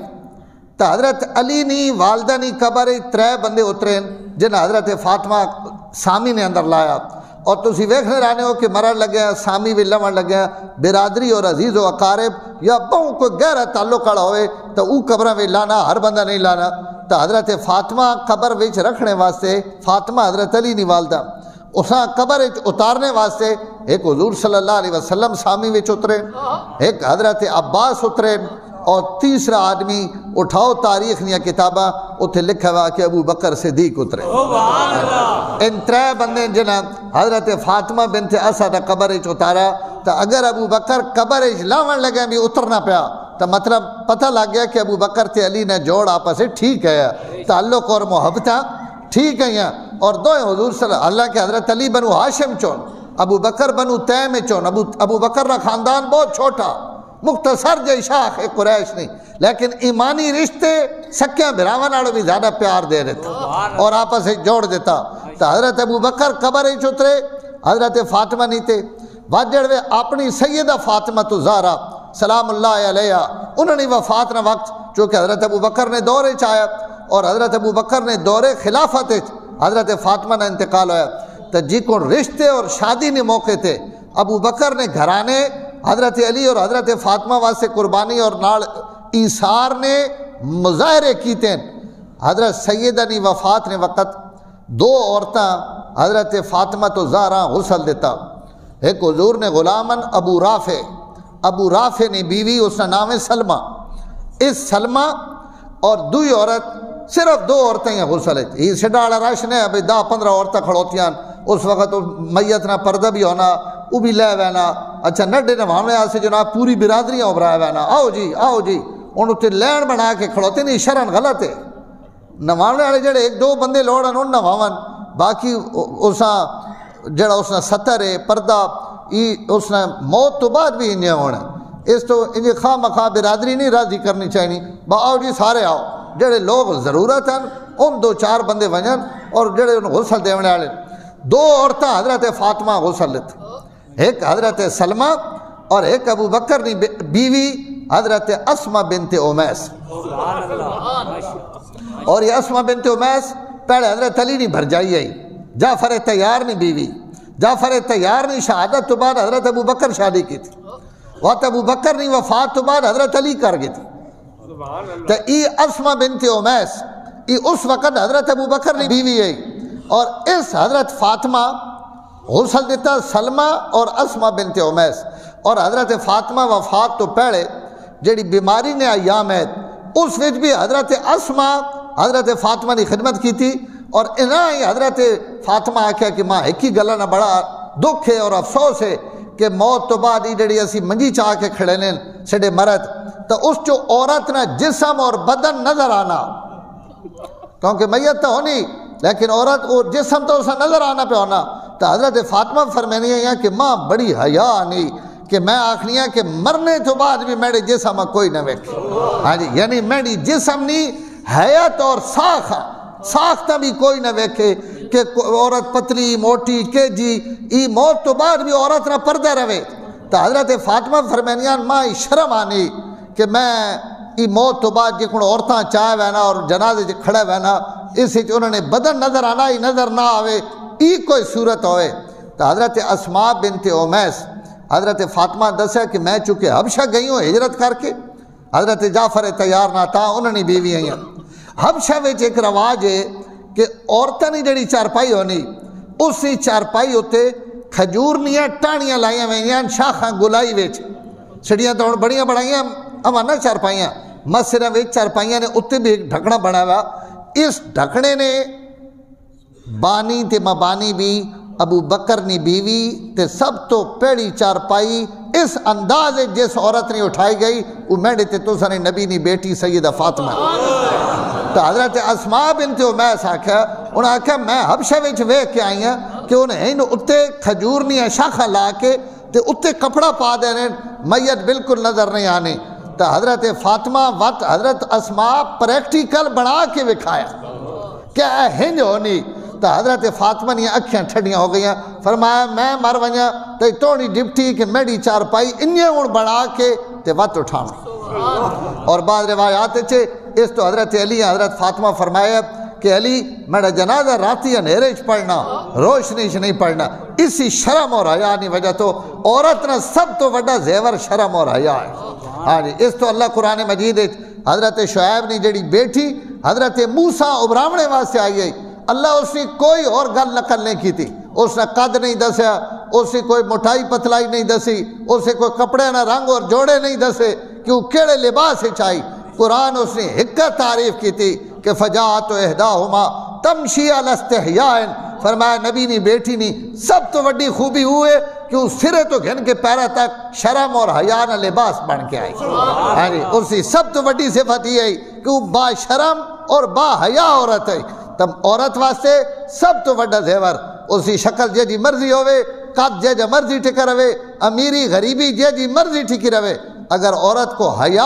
تو حضرت علی نی والدہ نی قبر ترے بندے اترے جن حضرت فاطمہ سامی نے اندر لایا. اور تسی ویکھنے رہنے ہو کہ مرن لگیا سامی بھی لمن لگیا، برادری اور عزیز و اقارب یا بہوں کوئی گہرا تعلق کھڑا ہوئے تو او قبرہ میں لانا ہر بندہ نہیں لانا. تو حضرت فاطمہ قبر وچ رکھنے واسطے فاطمہ حضرت علی نی والدہ اساں قبر اتارنے واسطے ایک حضور صلی اللہ علیہ وسلم سامی وچ اترے، ایک حضرت عباس اترے، اور تیسرا آدمی اٹھاؤ تاریخ نیا کتابہ اتھے لکھا ہوا کہ ابو بکر صدیق اترے. ان ترے بندے جنہ حضرت فاطمہ بنت اسد قبر اتارا. تو اگر ابو بکر قبر لاون لگے بھی اترنا پیا تو مطلب پتہ لگ گیا کہ ابو بکر تے علی نے جوڑ آپس سے ٹھیک ہے، تعلق اور محبتہ ٹھیک ہیں. اور دو حضور صلی اللہ کے حضرت علی بنو ہاشم چون، ابو بکر بنو تیم چون. ابو بکر کا خاندان بہت چھوٹا مختصر جی شاخ قریش نہیں، لیکن ایمانی رشتے سکیاں بھراواں نالوں بھی زیادہ پیار دے دیتا اور آپس سے جوڑ دیتا. تو حضرت ابو بکر قبر اترے، حضرت فاطمہ نہیں تھے. واجڑوے اپنی سیدہ فاطمہ تو زہرا سلام اللہ علیہ انہوں نے وفات نہ وقت چونکہ حضرت ابو بکر نے دورے چایا اور حضرت ابو بکر نے دورے خلافت حضرت فاطمہ نے انتقال ہویا. تو جی کو رشتے اور شادی نے موقع تھے ابو بکر نے گھرانے حضرت علی اور حضرت فاطمہ واسطے قربانی اور نال ایثار نے مظاہرے کیتے. حضرت سیدہ نی وفات نے وقت دو عورتاں حضرت فاطمہ تو زہرا غسل دیتا. ایک حضور نے غلامن ابو رافع نے بیوی، اس کا نام ہے سلمہ. اس سلمہ اور دوئی عورت، صرف 2 عورتیں ہیں غسل یہ سڈاڑا رش نے ابھی 10-15 عورتیں کھڑوتیاں. اس وقت میت نہ پردہ بھی ہونا، وہ بھی لے وینا. اچھا نڈے نوانے آسے جناب پوری برادریاں ابھرائے وینا، آؤ جی ان اتنے لین بنا کے کھڑوتے. نہیں شرن غلط ہے. نوانے والے جڑے 1-2 بندے لوڑن ان نواون، باقی جڑا اس نے ستر ہے پردہ اس نے موت تو بعد بھی انجے ہونا. اس تو انجے خواہ مخواہ برادری نہیں راضی کرنی چاہیے. آؤ جی سارے آؤ، جڑے لوگ ضرورت ہیں ان 2-4 بندے ونجن اور جڑے غسل دینے والے. 2 عورتیں حضرت فاطمہ غسل لیتے، ایک حضرت سلمہ اور ایک ابو بکر کی بیوی حضرت اسمہ بنت امیس. اور یہ اسمہ بنت امیس پہلے حضرت علی نہیں بھرجائی آئی، جعفر طیار نے بیوی. جعفر طیار نے شہادت تو بعد حضرت ابو بکر شادی کی تھی. وقت ابو بکر نے وفات تو بعد حضرت علی کر گئی تھی. تو یہ اسمہ بنت امیس یہ اس وقت حضرت ابو بکر نے بیوی آئی. اور اس حضرت فاطمہ غسل دیتا سلمہ اور اسمہ بنت امیس. اور حضرت فاطمہ وفات تو پہلے جڑی بیماری نے ایام ہے اس وچ بھی حضرت اسمہ حضرت فاطمہ نے خدمت کی تھی. اور انہاں ہی حضرت فاطمہ آکھیا کہ ماں ایک ہی گلہ نہ بڑا دکھ ہے اور افسوس ہے کہ موت تو بعد ہی جڑی اسی منجی چاہ کے کھڑے نے سڈے مرد. تو اس جو عورت نہ جسم اور بدن نظر آنا، کیونکہ میت تو ہونی لیکن عورت اور جسم تو اسا نظر آنا پہ ہونا. تو حضرت فاطمہ فرمانی ہے کہ ماں بڑی حیا نہیں کہ میں آخنی ہے کہ مرنے تو بعد بھی میرے جسم کوئی نہ ویکھے. ہاں جی، یعنی میری جسم نہیں حیات اور ساختہ بھی کوئی نہ ویکھے کہ عورت پتلی موٹی کہ جی ای موت تو بعد بھی عورت نہ پردہ رہے. تو حضرت فاطمہ فرمانیان ماں شرم آنی کہ میں ای موت تو بعد جی کن عورتاں چاہے وینا اور جنازے جی کھڑے وینا اس انہوں نے بدن نظر آنا ہی نظر نہ آوے ای کوئی صورت ہوئے. تو حضرت اسماء بنت امیس حضرت فاطمہ دسیا کہ میں چونکہ حبشہ گئی ہوں ہجرت کر کے، حضرت جعفر طیار نہ تھا انہوں نے بیوی آئی. حبشہ وچ ایک رواج ہے کہ عورتیں نہیں جڑی چارپائی ہونی اسی چارپائی ہوتے کھجورنیاں ٹانیاں لائیاں ویاں شاخاں گلائی وچ سڑیاں تو بڑیاں بڑھائیاں اما نہ چارپائیاں مسجداں وچ چارپائیاں نے اتنے بھی ایک ڈھکنا بنا ہوا. اس ڈھکنے نے بانی تے مبانی بھی ابو بکر نی بیوی تے سب تو پہلی چارپائی اس انداز جس عورت نے اٹھائی گئی وہ میڈے تے تو سنے نبی نی بیٹی سیدہ فاطمہ. تو حضرت اسماء بنت امیس آکھا انہوں نے آکھا میں حبشہ وچ ویکھ کے آئی ہوں کہ انہیں اتنے کھجورنیاں شاخہ لا کے تے اتنے کپڑا پا دینے میت بالکل نظر نہیں آنے. تو حضرت فاطمہ وقت حضرت اسماء پریکٹیکل بنا کے وکھایا کیا ہنج ہونی. تو حضرت فاطمہ نے اکھیاں ٹھڈیاں ہو گئیاں، فرمایا میں مر ونجا تو توڑی ڈپٹی کہ میری چارپائی انہیں ہوں بڑھا کے تے وقت اٹھانا. اور بعض روایات چھے اس تو حضرت علی حضرت فاطمہ فرمایا کہ علی میرا جنازہ راتی اندھیرے چ پڑھنا روشنی چ نہیں پڑھنا. اسی شرم اور حیا کی وجہ تو عورت نہ سب تو بڑا زیور شرم اور حیا ہے. ہاں جی، اس تو اللہ قرآن مجید حضرت شعیب نے جڑی بیٹھی حضرت موسیٰ ابراہنے واسطے آئی ہے، اللہ اس نے کوئی اور گل نقل نہیں کی تھی. اس نے قد نہیں دسیا، اس نے کوئی موٹائی پتلائی نہیں دسی، اس نے کوئی کپڑے نہ رنگ اور جوڑے نہیں دسے کہ وہ کیڑے لباس چاہی. قرآن اس نے حکمت تعریف کی تھی کہ فجاءت احداہما تمشی علی استحیاء. فرمایا نبی نہیں بیٹھی نہیں سب تو بڑی خوبی ہوئے کہ وہ سرے تو گھن کے پیرا تک شرم اور حیا نہ لباس بن کے آئی. ہاں جی، اس کی سب تو بڑی صفت یہ ہے کہ وہ با شرم اور با حیا عورت ہے. تب عورت واسطے سب تو بڑا زیور اس کی شکل جے جی مرضی ہوئے، قد جے جے مرضی ٹکا رہے، امیری غریبی جے جی مرضی ٹکی رہے، اگر عورت کو حیا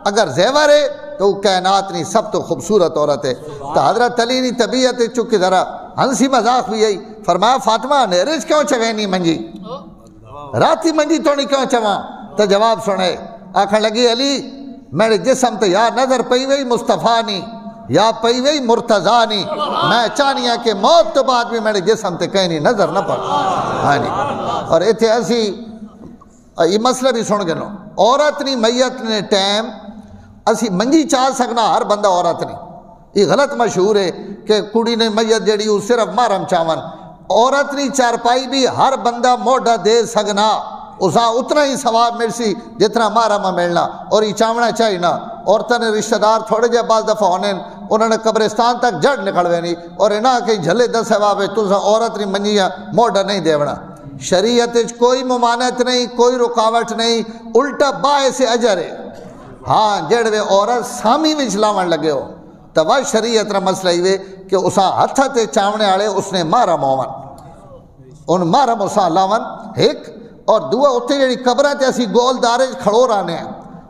اگر زیور ہے تو وہ کائنات نہیں سب تو خوبصورت عورت ہے. تو حضرت علی نے طبیعت چونکہ ذرا ہنسی مذاق بھی آئی، فرمایا فاطمہ نیرج کیوں چویں نہیں منجی راتی منجی تو نہیں کیوں چواں. تو جواب سنے آکھن لگی علی میرے جسم تو یا نظر پئی وئی مصطفیٰ نہیں یا پئی وئی مرتضیٰ نہیں، میں چاہنی ہے کہ موت تو بعد بھی میرے جسم تے کہیں نہیں نظر نہ پڑ. ہاں جی، اور اتنے اسی یہ مسئلہ بھی سن گنو عورت نہیں میت نے ٹائم اسی منجی چاہ سکنا ہر بندہ عورت نہیں. یہ غلط مشہور ہے کہ کڑی نے میت جڑی وہ صرف محرم چاون. عورت نی چارپائی بھی ہر بندہ موڈا دے سکنا، اساں اتنا ہی ثواب ملسی جتنا محرم ملنا، اور یہ چاونا چاہینا۔ عورتوں نے رشتہ دار تھوڑے جہے بعض دفعہ ہونے انہوں نے قبرستان تک جڑ نکلوے نہیں، اور انہاں کہ جھلے دس ثواب ہے تساں عورت نی منجیاں موڈا نہیں دیونا۔ شریعت کوئی ممانعت نہیں، کوئی رکاوٹ نہیں، الٹا باعث اجر ہے۔ ہاں جڑے عورت سامی وچ لاون لگے ہو تو وہ شریعت کا مسئلہ ہی کہ اساں ہتھ تے چاونے والے اس نے محرم ہون، ان محرم اساں لاون ایک، اور دعا اتنے جڑی قبراں تے اسی گول دارے کھڑو رانے ہیں،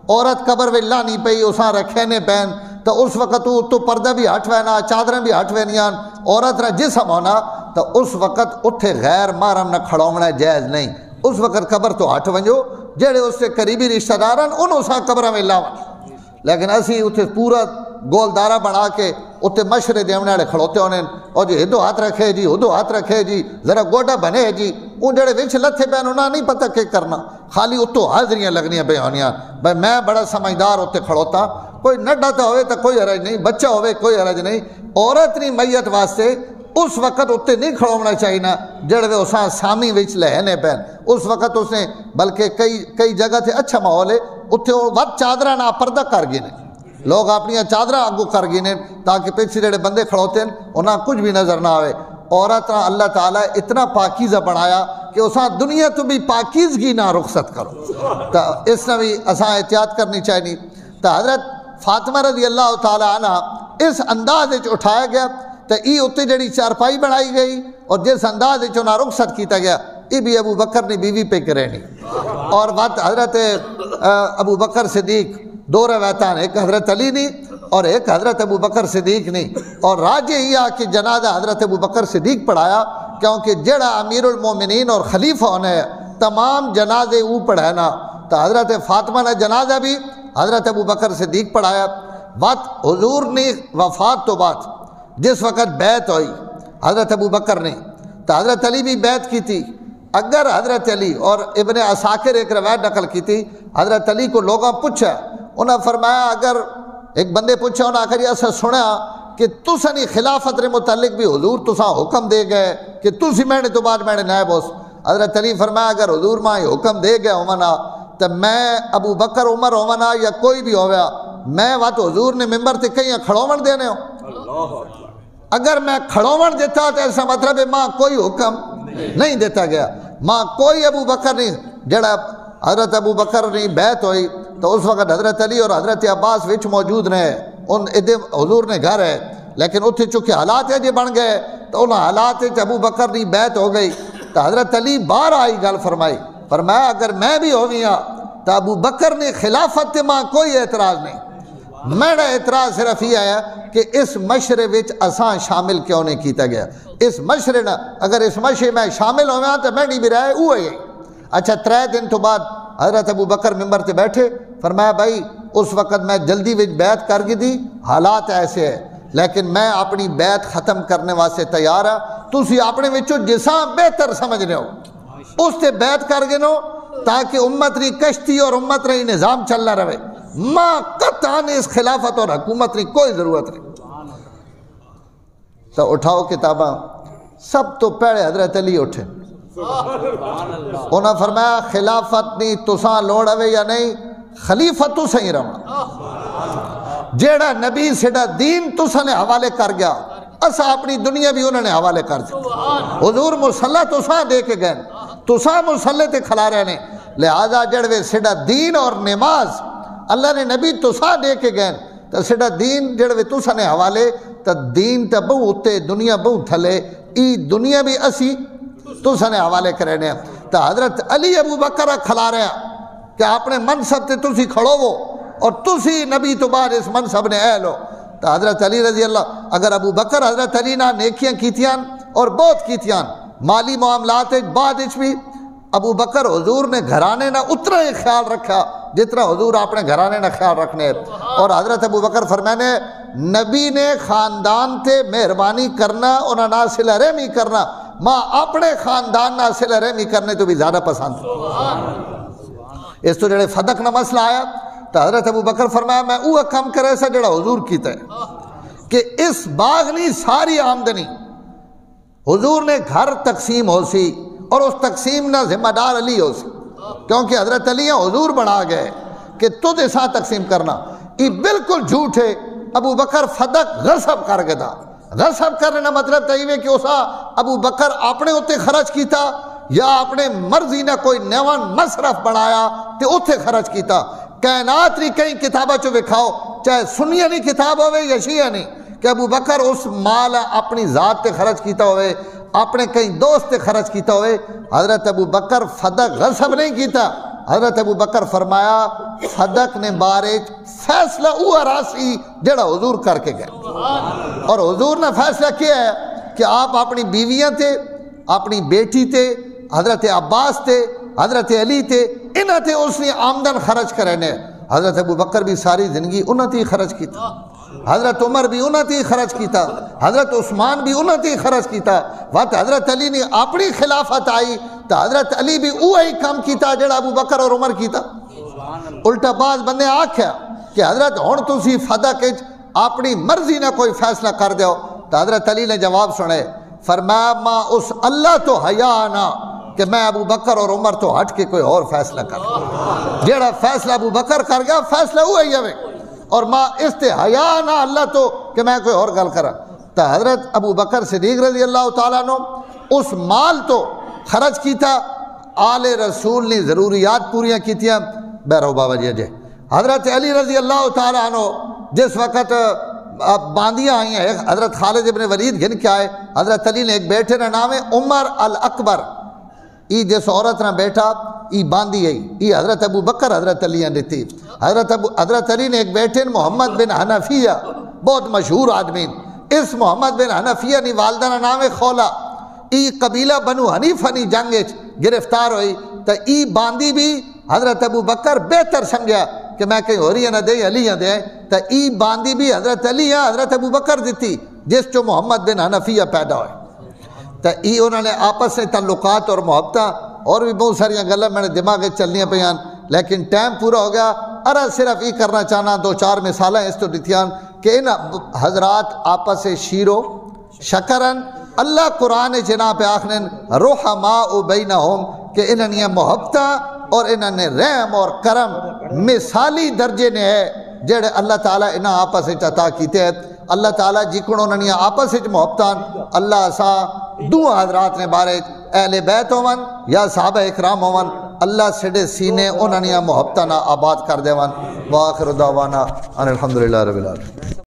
عورت قبر وچ لانی پئی اساں رکھے نے پین تو اس وقت تو پردہ بھی ہٹ وینا، چادریں بھی ہٹ وینیاں، عورت را جسم ہونا، تو اس وقت اتھے غیر محرم نہ کھڑونا جائز نہیں۔ اس وقت قبر تو ہٹ ونجو، جڑے اس سے قریبی رشتہ دارن انہوں سا قبرہ میں لاون، لیکن اسی اتھے پورا گول دارہ بنا کے اتھے مشرے دیونے والے کھڑوتے ہونے، اور جی ادھو ہاتھ رکھے جی ادھو ہاتھ رکھے جی ذرا گوڈا بنے جی، ان جڑے وچ لتھے پہن انہاں نہیں پتہ کہ کرنا، خالی اتو حاضریاں لگنیاں پہ ہونیاں۔ بھائی میں بڑا سمجھدار اتھے کھڑوتا، کوئی نڈا تو ہوئے تو کوئی حرج نہیں، بچہ ہوئے کوئی حرج نہیں، عورت نہیں میت واسطے اس وقت اتنے نہیں کھڑونا چاہیے نا جڑے اساں سامی وچ لہنے پہن، اس وقت اس نے بلکہ کئی جگہ تھے اچھا ماحول ہے اتنے ود چادرہ نہ پردہ کر گئے نے، لوگ اپنی چادرہ آگو کر گئے نے تاکہ پیچھے جڑے بندے کھڑوتے ہیں انہاں کچھ بھی نظر نہ آئے۔ عورت اللہ تعالیٰ اتنا پاکیزہ بنایا کہ اساں دنیا تو بھی پاکیزگی نہ رخصت کرو، تو اس نے بھی اساں احتیاط کرنی چاہیے۔ تو حضرت فاطمہ رضی اللہ تعالیٰ عنہ اس انداز اٹھایا گیا تو یہ اتنے جڑی چارپائی بنائی گئی اور جس انداز انہاں رخصت کیتا گیا، یہ بھی ابو بکر نے بیوی پہ کرے نہیں، اور بات حضرت ابو بکر صدیق دو روایتان، ایک حضرت علی نے اور ایک حضرت ابو بکر صدیق نے، اور راجہ یہ کہ جنازہ حضرت ابو بکر صدیق پڑھایا، کیونکہ جڑا امیر المومنین اور خلیفہ ہونے تمام جنازے وہ پڑھانا، تو حضرت فاطمہ نے جنازہ بھی حضرت ابو بکر صدیق پڑھایا۔ بات حضور نے وفات تو بعد جس وقت بیعت ہوئی حضرت ابو بکر نے، تو حضرت علی بھی بیعت کی تھی۔ اگر حضرت علی اور ابن عساکر ایک روایت نقل کی تھی، حضرت علی کو لوگوں پوچھا، انہوں نے فرمایا، اگر ایک بندے پوچھا انہوں نے آخر ایسا سنا کہ تسانی خلافت رے متعلق بھی حضور تساں حکم دے گئے کہ تسی میں نے تو بعد میں نے نائب ہوس۔ حضرت علی فرمایا اگر حضور ماں یہ حکم دے گئے ہومنا تو میں ابو بکر عمر ہومنا یا کوئی بھی ہویا، میں وقت حضور نے ممبر تے کہیں کھڑومن دینے ہو، اگر میں کھڑومن دیتا تو ایسا مطلب ہے ماں کوئی حکم نہیں دیتا گیا، ماں کوئی ابو بکر نہیں، جڑا حضرت ابو بکر نہیں بیعت ہوئی تو اس وقت حضرت علی اور حضرت عباس وچ موجود رہے، ان ادھے حضور نے گھر ہے، لیکن اتھے چونکہ حالات جی بن گئے تو ان حالات ابو بکر نہیں بیعت ہو گئی، تو حضرت علی باہر آئی گل فرمائی، فرمایا اگر میں بھی ہو گیا تو ابو بکر نے خلافت ماں کوئی اعتراض نہیں، میرا اعتراض صرف یہ آیا کہ اس مشرے وچ اساں شامل کیوں نہیں کیتا گیا، اس مشرے نہ اگر اس مشرے میں شامل ہویا تو میں نہیں بھی رہے وہ ہے۔ اچھا 3 دن تو بعد حضرت ابو بکر ممبر تے بیٹھے، فرمایا بھائی اس وقت میں جلدی وچ بیعت کر گئی تھی، حالات ایسے ہیں، لیکن میں اپنی بیعت ختم کرنے واسطے تیار ہاں، تسی اپنے وچوں جساں بہتر سمجھنے ہو اس تے بیعت کر گئے نو تاکہ امت ری کشتی اور امت ری نظام چلنا رہے، ماں قطعاً اس خلافت اور حکومت ری کوئی ضرورت نہیں۔ تو اٹھاؤ کتاباں، سب تو پہلے حضرت علی اٹھے، انہوں نے فرمایا خلافت نہیں تساں لوڑ ہوئے یا نہیں، خلیفت تو صحیح رہنا، جیڑا نبی سیڑا دین تساں نے حوالے کر گیا، اسا اپنی دنیا بھی انہوں نے حوالے کر دیا، حضور مسلح تساں دے کے گئے، تساں مسلح تے کھلا رہنے، لہذا جڑوے سیڑا دین اور نماز اللہ نے نبی تساں دے کے گئے، تو سیڑا دین جڑوے تساں نے حوالے، تو دین تا بہو اتے دنیا بہو تھلے، ای دنیا بھی اسی تساں نے حوالے کرنے۔ تو حضرت علی ابو بکر کھلا رہا کہ اپنے منصب تے تسی کھڑو ہو اور تسی نبی تو بعد اس منصب نے اہل ہو، تو حضرت علی رضی اللہ، اگر ابو بکر حضرت علی نہ نیکیاں کیتیاں اور بہت کیتیاں، مالی معاملات بعد بھی ابو بکر حضور نے گھرانے نہ اتنا ہی خیال رکھا جتنا حضور اپنے گھرانے نہ خیال رکھنے، اور حضرت ابو بکر فرمانے نبی نے خاندان تے مہربانی کرنا انہاں نہ صلہ رحمی کرنا، ماں اپنے خاندان نہ صلہ رحمی کرنے تو بھی زیادہ پسند۔ اس تو جڑے فدق نہ مسئلہ آیا تو حضرت ابو بکر فرمایا میں وہ کم کرے سا جڑا حضور کیتا ہے کہ اس باغ نہیں ساری آمدنی حضور نے گھر تقسیم ہو سی اور اس تقسیم نہ ذمہ دار علی ہو سی، کیونکہ حضرت علی حضور بڑھا گئے کہ تجھے ساتھ تقسیم کرنا، یہ بالکل جھوٹ ہے۔ ابو بکر فدق غصب کر کے تھا، غصب کرنے مطلب تھا کہ اسا ابو بکر اپنے اتنے خرچ کیتا یا اپنے مرضی نہ کوئی نیوان مصرف بنایا تو اتنے خرچ کیتا۔ کائنات نہیں کئی کتابہ چو بکھاؤ، چاہے سنیہ نہیں کتاب ہوئے یا شیعہ نہیں، کہ ابو بکر اس مال اپنی ذات تے خرچ کیتا ہوئے، اپنے کئی دوست تے خرچ کیتا ہوئے۔ حضرت ابو بکر فدق غصب نہیں کیتا۔ حضرت ابو بکر فرمایا صدق نے بارے فیصلہ اوہ راسی جڑا حضور کر کے گئے، اور حضور نے فیصلہ کیا ہے کہ آپ اپنی بیویاں تھے، اپنی بیٹی تھے، حضرت عباس تھے، حضرت علی تھے، انہاں تھے اس نے آمدن خرچ کرنے۔ حضرت ابو بکر بھی ساری زندگی انہاں تھی خرچ کیتا، حضرت عمر بھی انہاں تھی خرچ کیتا، حضرت عثمان بھی انہاں تھی خرچ کیتا۔ وقت حضرت علی نے اپنی خلافت آئی تو حضرت علی بھی وہی کام کیتا جڑا ابو بکر اور عمر کیتا۔ الٹا بعض بندے آکھیا کہ حضرت ہن تسی فدق وچ اپنی مرضی نہ کوئی فیصلہ کر دیو، تو حضرت علی نے جواب سنے، فرمایا ماں اس اللہ تو حیا نہ کہ میں ابو بکر اور عمر تو ہٹ کے کوئی اور فیصلہ کر، جیڑا فیصلہ ابو بکر کر گیا فیصلہ وہی ہے، اور ماں اس تے حیا نہ اللہ تو کہ میں کوئی اور گل کرا۔ تو حضرت ابو بکر صدیق رضی اللہ تعالیٰ عنہ اس مال تو خرچ کیتا، آل رسول نے ضروریات پوریاں کیتیاں بیرو بابا جی۔ حضرت علی رضی اللہ تعالیٰ عنہ جس وقت باندیاں آئی ہیں، حضرت خالد ابن ولید گھن کے آئے، حضرت علی نے ایک بیٹے کا نام ہے عمر الاکبر، ای جس عورت نہ بیٹا ای باندھی ہے، ای حضرت ابو بکر حضرت علی نے دیتی۔ حضرت علی نے ایک بیٹے محمد بن حنفیہ، بہت مشہور آدمی، اس محمد بن حنفیہ نے والدہ کا نام ہے خولا، ای قبیلہ بنو حنیفہ نی جنگ گرفتار ہوئی، تو ای باندھی بھی حضرت ابو بکر بہتر سمجھا کہ میں کہیں ہو رہی نہ دے علی دے، تو ای باندھی بھی حضرت علی حضرت ابو بکر دیتی جس چو محمد بن حنفیہ پیدا ہوئے۔ تو ای انہوں نے آپس میں تعلقات اور محبتاں اور بھی بہت ساری گلیں میں نے دماغ چلنیاں پیان، لیکن ٹائم پورا ہو گیا۔ ارا صرف یہ کرنا چاہنا دو چار مثالیں اس تو دیتیاں کہ ان حضرات آپس سے شیرو شکرن اللہ قرآن جناب پہ آخرین رحماء بینہم کہ انہوں نے محبتاں اور انہوں نے رحم اور کرم مثالی درجے نے ہے جڑے اللہ تعالیٰ انہاں آپس عطا کیتے ہیں۔ اللہ تعالیٰ جکڑوں نے آپس محبتاں اللہ سا دو حضرات نے بارے اہل بیت ہون یا صحابہ اکرام ہون، اللہ سڑے سینے انہوں نے محبتاں آباد کر دے ون۔ وآخر دعوانا ان الحمدللہ رب العالمین۔